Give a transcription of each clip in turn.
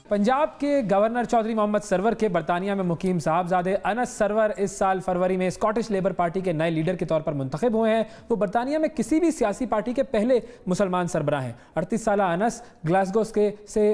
पंजाब के governor Chaudhary Mohammad server के बरतानिया में मुकीम साहबजादे अनस सरवर इस साल फरवरी में स्कॉटिश लेबर पार्टी के नए लीडर के तौर पर मुंतखब हुए हैं। वो बरतानिया में किसी भी सियासी पार्टी के पहले मुसलमान सरबराह हैं। 38 साल अनस ग्लासगो से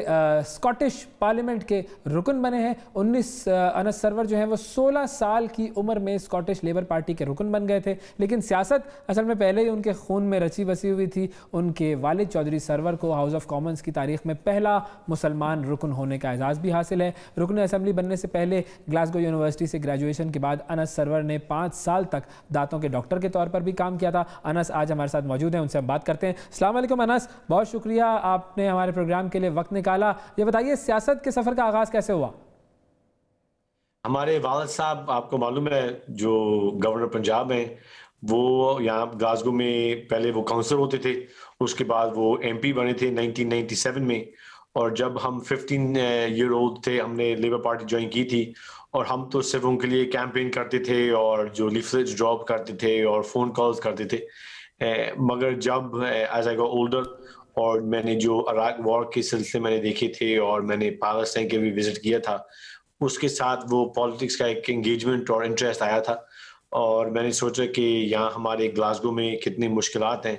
स्कॉटिश पार्लियामेंट के रुकन बने हैं। अनस सरवर जो हैं वो 16 साल की उम्र में स्कॉटिश लेबर पार्टी के रुकन बन गए थे, लेकिन सियासत असल में पहले ही उनके खून में रची बसी हुई थी। उनके वालिद चौधरी सरवर को हाउस ऑफ कॉमन्स की तारीख में पहला मुसलमान रुकन होने का एजाज़ भी हासिल है। रुकन असेंबली बनने से पहले ग्लासगो यूनिवर्सिटी से ग्रेजुएशन के बाद अनस सरवर ने 5 साल तक दांतों के डॉक्टर के तौर पर भी काम किया था। अनस आज हमारे साथ मौजूद हैं, उनसे हम बात करते हैं। अस्सलाम वालेकुम अनस, बहुत शुक्रिया आपने हमारे प्रोग्राम के लिए वक्त निकाला। ये बताइए सियासत के सफ़र का आगाज़ कैसे हुआ? हमारे वालिद साहब, आपको मालूम है, जो गवर्नर पंजाब हैं, वो यहाँ ग्लासगो में पहले वो काउंसलर होते थे, उसके बाद वो एमपी बने थे 1997 में। और जब हम 15 ईयर ओल्ड थे हमने लेबर पार्टी ज्वाइन की थी, और हम तो सिर्फ उनके लिए कैंपेन करते थे और जो लीफलेट्स ड्रॉप करते थे और फ़ोन कॉल्स करते थे। मगर जब एज आई गॉट ओल्डर और मैंने जो इराक वॉर के सिलसिले मैंने देखे थे और मैंने पाकिस्तान के भी विज़िट किया था, उसके साथ वो पॉलिटिक्स का एक एंगेजमेंट और इंटरेस्ट आया था। और मैंने सोचा कि यहाँ हमारे ग्लासगो में कितनी मुश्किलात हैं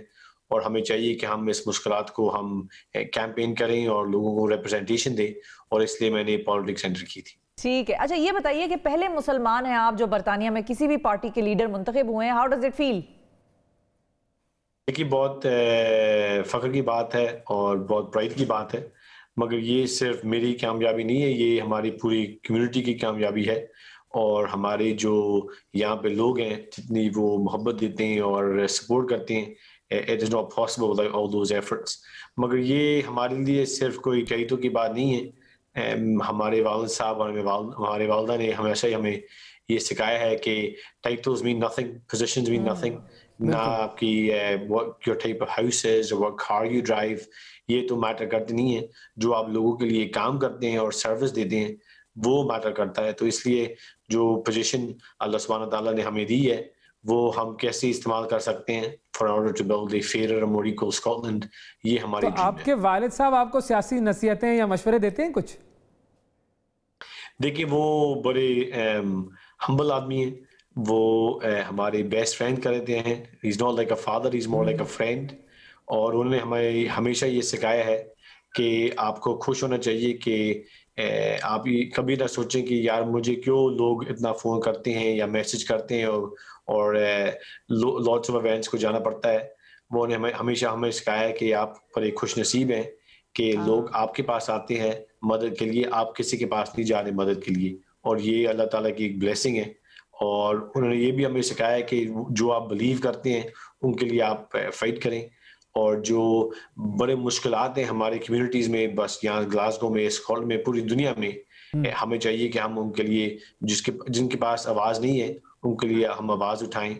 और हमें चाहिए कि हम इस मुश्किलात को हम कैंपेन करें और लोगों को रिप्रेजेंटेशन दें, और इसलिए मैंने पॉलिटिक्स एंटर की थी। ठीक है, अच्छा ये बताइए कि पहले मुसलमान हैं आप जो बरतानिया में किसी भी पार्टी के लीडर मुंतखब हुए हैं, हाउ डज इट फील? देखिए, बहुत फ़ख्र की बात है और बहुत प्राइड की बात है, मगर ये सिर्फ मेरी कामयाबी नहीं है, ये हमारी पूरी कम्युनिटी की कामयाबी है। और हमारे जो यहाँ पे लोग हैं, जितनी वो मोहब्बत देते हैं और सपोर्ट करते हैं, it is not possible without all those efforts. मगर ये हमारे लिए सिर्फ कोई टाइटल की बात नहीं है। हमारे वालिद साहब और हमारे वालिदा ने हमेशा ही हमें ये सिखाया है कि titles mean nothing, positions mean nothing. ना आपकी what your type of house is और व्हाट कार यू ड्राइव, ये तो मैटर करते नहीं है। जो आप लोगों के लिए काम करते हैं और सर्विस देते हैं, वो मैटर करता है। तो इसलिए जो पोजीशन अल्लाह सुब्हान तआला ने हमें दी है, वो हम कैसे इस्तेमाल कर सकते हैं for order to build a fair और मोर इक्वल स्कॉटलैंड, ये हमारी तो आपके वालिद साहब आपको सियासी नसीहतें या मशवरे देते हैं कुछ? देखिए, वो बड़े हम्बल आदमी हैं। वो हमारे बेस्ट फ्रेंड कहते हैं। He is not like a father, he is more like a friend. और उन्होंने हमें हमेशा ये सिखाया है कि आपको खुश होना चाहिए कि आप ये कभी ना सोचें कि यार मुझे क्यों लोग इतना फ़ोन करते हैं या मैसेज करते हैं और लॉट्स ऑफ इवेंट्स को जाना पड़ता है। वो ने हमें हमेशा हमें सिखाया है कि आप बड़े खुश नसीब हैं कि लोग आपके पास आते हैं मदद के लिए, आप किसी के पास नहीं जा रहे मदद के लिए, और ये अल्लाह ताला की एक ब्लेसिंग है। और उन्होंने ये भी हमें सिखाया है कि जो आप बिलीव करते हैं उनके लिए आप फाइट करें। और जो बड़े मुश्किलात हैं हमारे कम्युनिटीज़ में, बस यहाँ ग्लासगो में, स्कॉटलैंड में, पूरी दुनिया में, हमें चाहिए कि हम उनके लिए जिनके पास आवाज़ नहीं है उनके लिए हम आवाज़ उठाएं।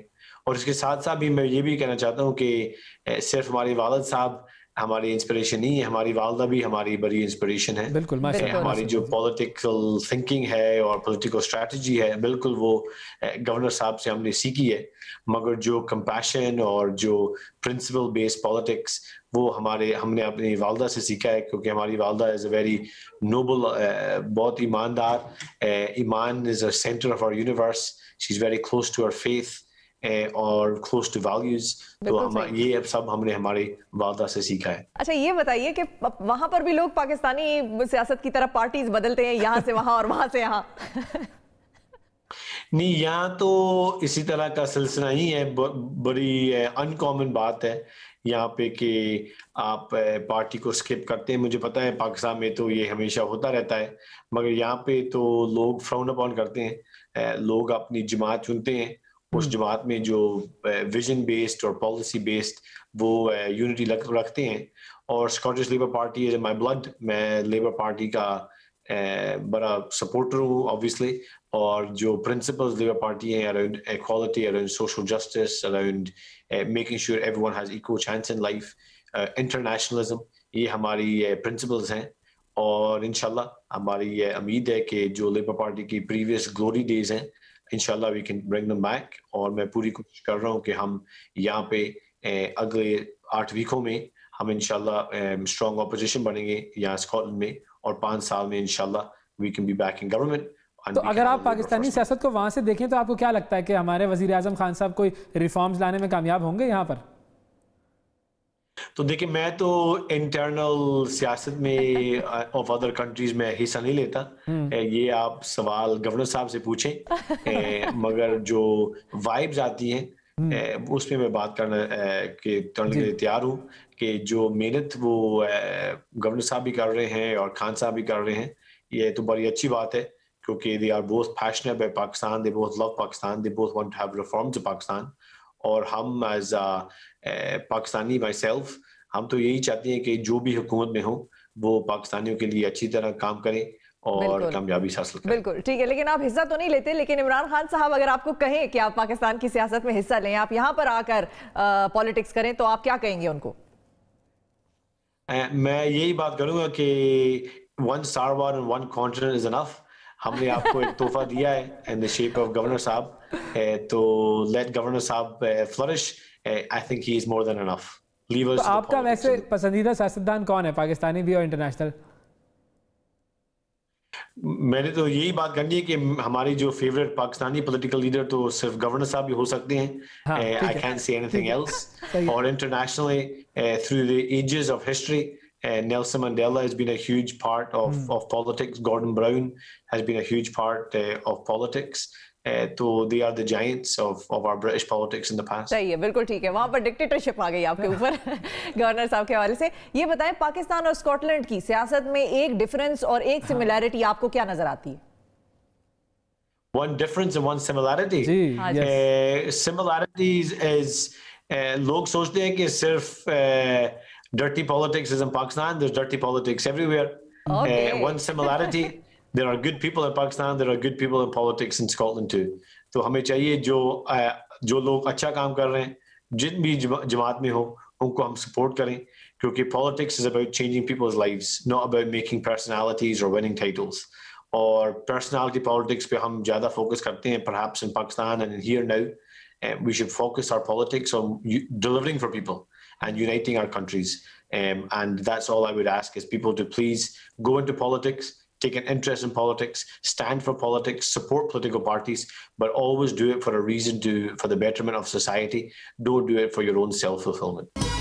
और इसके साथ साथ भी मैं ये भी कहना चाहता हूँ कि सिर्फ हमारे वालिद साहब हमारी इंस्पिरेशन नहीं है, हमारी वालदा भी हमारी बड़ी इंस्पिरेशन है। बिल्कुल, हमारी जो पॉलिटिकल थिंकिंग है और पॉलिटिकल स्ट्रेटजी है, बिल्कुल वो गवर्नर साहब से हमने सीखी है। मगर जो कंपैशन और जो प्रिंसिपल बेस्ड पॉलिटिक्स, वो हमने अपनी वालदा से सीखा है, क्योंकि हमारी वालदा इज़ अ वेरी नोबल, बहुत ईमानदार। ईमान is a centre of our universe. She is very close to our faith और क्लोज टू वैल्यूज। तो हम ये अब सब हमने हमारे वालदा से सीखा है। अच्छा ये बताइए कि वहां पर भी लोग पाकिस्तानी सियासत की तरफ पार्टीज बदलते हैं, यहाँ से वहां और वहां से यहाँ? नहीं, यहाँ तो इसी तरह का सिलसिला ही है। बड़ी अनकॉमन बात है यहाँ पे कि आप पार्टी को स्किप करते हैं। मुझे पता है पाकिस्तान में तो ये हमेशा होता रहता है, मगर यहाँ पे तो लोग फ्राउन अपॉन करते हैं। लोग अपनी जमात चुनते हैं, उस जमात में जो विजन बेस्ड और पॉलिसी बेस्ड वो यूनिटी रखते हैं। और Scottish labour party is in my blood. मैं लेबर पार्टी का बड़ा सपोर्टर हूँ ऑब्वियसली। और जो प्रिंसिपल्स लेबर पार्टी हैं around equality, around social justice, around making sure everyone has equal chance in life, internationalism, ये हमारी प्रिंसिपल्स हैं। और इंशाल्लाह हमारी उम्मीद है कि जो लेबर पार्टी की प्रीवियस ग्लोरी डेज हैं, इंशाल्लाह we can bring them back. और मैं पूरी कोशिश कर रहा हूँ कि हम यहाँ पे अगले 8 वीकों में ہم انشاءاللہ اسٹرانگ اپوزیشن بنیں گے یہاں اسکاٹ لینڈ میں, اور 5 سال میں انشاءاللہ we can be back in government. تو اگر آپ پاکستانی سیاست کو وہاں سے دیکھیں تو آپ کو کیا لگتا ہے کہ ہمارے وزیر اعظم خان صاحب کوئی ریفارمز لانے میں کامیاب ہوں گے یہاں پر؟ تو دیکھیں میں تو انٹرنل سیاست میں آف ادر کنٹریز میں حصہ نہیں لیتا, یہ آپ سوال گورنر صاحب سے پوچھیں, مگر جو وائبز آتی ہیں اس میں بات کرنے کے لیے تیار ہوں کہ جو محنت وہ گورنر صاحب بھی کر رہے ہیں اور خان صاحب بھی کر رہے ہیں, یہ تو بڑی اچھی بات ہے کیونکہ they are both passionate about Pakistan, they both love Pakistan, they both want to have reforms in Pakistan. اور ہم ایز پاکستانی بائی سیلف ہم تو یہی چاہتے ہیں کہ جو بھی حکومت میں ہو وہ پاکستانیوں کے لیے اچھی طرح کام کریں اور کامیابی حاصل کریں. بالکل ٹھیک ہے, لیکن آپ حصہ تو نہیں لیتے, لیکن عمران خان صاحب اگر آپ کو کہیں کہ آپ پاکستان کی سیاست میں حصہ لیں, آپ یہاں پر آ کر پالیٹکس کریں, تو آپ کیا کہیں گے ان کو؟ میں یہی بات کروں گا کہ one Star Wars and one continent is enough. ہم نے آپ کو ایک تحفہ دیا ہے in the shape of governor صاحب, تو let گورنر صاحب flourish. I think he is more than enough. تو آپ کا ویسے پسندیدہ سیاستدان کون ہے, پاکستانی بھی اور انٹرنیشنل؟ میں نے تو یہی بات کرنی ہے کہ ہماری جو فیوریٹ پاکستانی پولیٹیکل لیڈر تو صرف گورنر صاحب بھی ہو سکتے ہیں. I can't say anything else. اور internationally through the ages of history, Nelson Mandela has been a huge part of politics. Gordon Brown has been a huge part of politics. تو they are the giants of our British politics in the past. صحیح ہے, بالکل ٹھیک ہے. وہاں پر dictatorship آ گئی آپ کے اوپر گورنر صاحب کے حوالے سے. یہ بتائیں پاکستان اور اسکاٹ لینڈ کی سیاست میں ایک ڈفرنس اور ایک سملیرٹی آپ کو کیا نظر آتی ہے؟ One difference and one similarity. Similarities is لوگ سوچتے ہیں کہ صرف dirty politics is in Pakistan. There's dirty politics everywhere. One similarity, there are good people in Pakistan, there are good people in politics in Scotland too. تو ہمیں چاہیے جو لوگ اچھا کام کر رہے ہیں جن بھی جماعت میں ہو ان کو ہم سپورٹ کریں, کیونکہ politics is about changing people's lives, not about making personalities or winning titles. اور personality politics پہ ہم زیادہ فوکس کرتے ہیں perhaps in Pakistan and here now. We should focus our politics on delivering for people and uniting our countries. And that's all I would ask is people to please go into politics, take an interest in politics, stand for politics, support political parties, but always do it for a reason, for the betterment of society. Don't do it for your own self-fulfillment.